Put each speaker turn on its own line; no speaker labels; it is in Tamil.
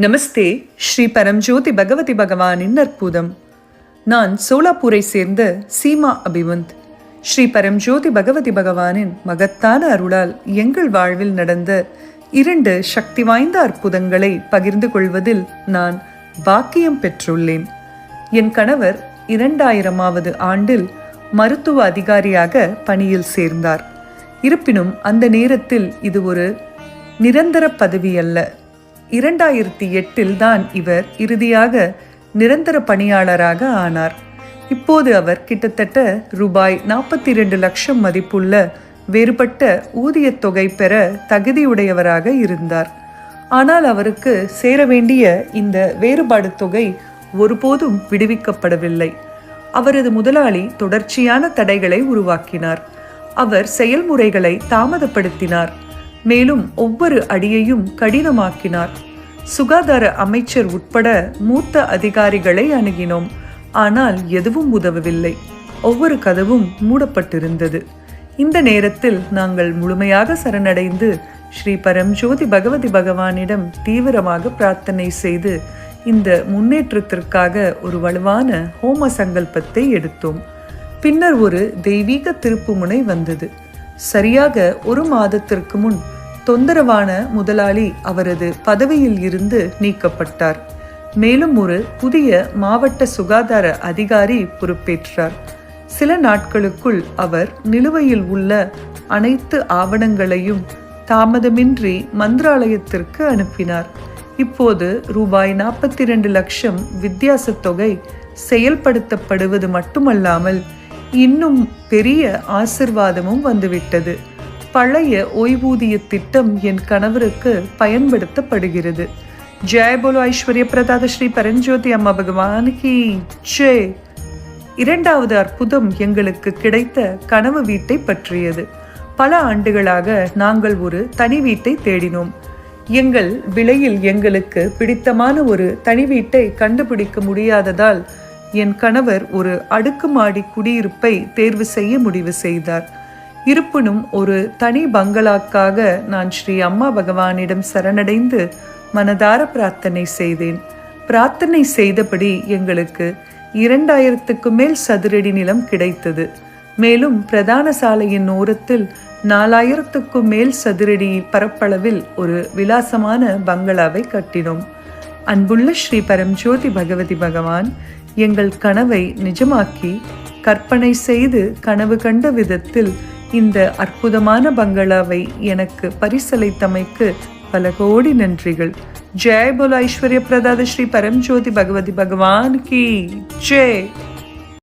நமஸ்தே. ஸ்ரீ பரம்ஜோதி பகவதி பகவானின் அற்புதம். நான் சோலாப்பூரை சேர்ந்த சீமா அபிவந்த். ஸ்ரீ பரம்ஜோதி பகவதி பகவானின் மகத்தான அருளால் எங்கள் வாழ்வில் நடந்த 2 சக்தி வாய்ந்த அற்புதங்களை பகிர்ந்து கொள்வதில் நான் பாக்கியம் பெற்றுள்ளேன். என் கணவர் 2000வது ஆண்டில் மருத்துவ அதிகாரியாக பணியில் சேர்ந்தார். இருப்பினும் அந்த நேரத்தில் இது ஒரு நிரந்தர பதவி அல்ல. 2008 தான் இவர் இறுதியாக நிரந்தர பணியாளராக ஆனார். இப்போது அவர் கிட்டத்தட்ட ரூபாய் 42 லட்சம் மதிப்புள்ள வேறுபட்ட ஊதியத் தொகை பெற தகுதியுடையவராக இருந்தார். ஆனால் அவருக்கு சேர வேண்டிய இந்த வேறுபாடு தொகை ஒருபோதும் விடுவிக்கப்படவில்லை. அவரது முதலாளி தொடர்ச்சியான தடைகளை உருவாக்கினார். அவர் செயல்முறைகளை தாமதப்படுத்தினார். மேலும் ஒவ்வொரு அடியையும் கடினமாக்கினார். சுகாதார அமைச்சர் உட்பட மூத்த அதிகாரிகளை அணுகினோம். ஆனால் எதுவும் உதவவில்லை. ஒவ்வொரு கதவும் மூடப்பட்டிருந்தது. இந்த நேரத்தில் நாங்கள் முழுமையாக சரணடைந்து ஸ்ரீ பரம்ஜோதி பகவதி பகவானிடம் தீவிரமாக பிரார்த்தனை செய்து இந்த முன்னேற்றத்திற்காக ஒரு வலுவான ஹோம சங்கல்பத்தை எடுத்தோம். பின்னர் ஒரு தெய்வீக திருப்புமுனை வந்தது. சரியாக 1 மாதத்திற்கு முன் தொந்தரவான முதலாளி அவரது பதவியில் இருந்து நீக்கப்பட்டார். மேலும் ஒரு புதிய மாவட்ட சுகாதார அதிகாரி பொறுப்பேற்றார். சில நாட்களுக்குள் அவர் நிலுவையில் உள்ள அனைத்து ஆவணங்களையும் தாமதமின்றி மந்திராலயத்திற்கு அனுப்பினார். இப்போது ரூபாய் 42 லட்சம் வித்தியாச தொகை செயல்படுத்தப்படுவது மட்டுமல்லாமல் இன்னும் பெரிய ஆசிர்வாதமும் வந்துவிட்டது. பழைய ஓய்வூதிய திட்டம் என் கணவருக்கு பயன்படுத்தப்படுகிறது. ஜெய் போலோ ஐஸ்வர்ய பிரதாத ஸ்ரீ பரஞ்சோதி அம்மா பகவானுக்கு ஜெய். 2வது அற்புதம் எங்களுக்கு கிடைத்த கனவு வீட்டை பற்றியது. பல ஆண்டுகளாக நாங்கள் ஒரு தனி வீட்டை தேடினோம். எங்கள் விலையில் எங்களுக்கு பிடித்தமான ஒரு தனி வீட்டை கண்டுபிடிக்க முடியாததால் என் கணவர் ஒரு அடுக்குமாடி குடியிருப்பை தேர்வு செய்ய முடிவு செய்தார். இருப்பினும் ஒரு தனி பங்களாக்காக நான் ஸ்ரீ அம்மா பகவானிடம் சரணடைந்து மனதார பிரார்த்தனை செய்தேன். பிரார்த்தனை செய்தபடி எங்களுக்கு 2000க்கு மேல் சதுரடி நிலம் கிடைத்தது. மேலும் பிரதான சாலையின் ஓரத்தில் 4000க்கும் மேல் சதுரடி பரப்பளவில் ஒரு விலாசமான பங்களாவை கட்டினோம். அன்புள்ள ஸ்ரீ பரம்ஜோதி பகவதி பகவான் எங்கள் கனவை நிஜமாக்கி கற்பனை செய்து கனவு கண்ட விதத்தில் இந்த அற்புதமான பங்களாவை எனக்கு பரிசளித்தமைக்கு பல கோடி நன்றிகள். ஜெய் போலோ ஐஸ்வர்ய பிரதாத ஸ்ரீ பரம்ஜோதி பகவதி பகவான் கி ஜெய்.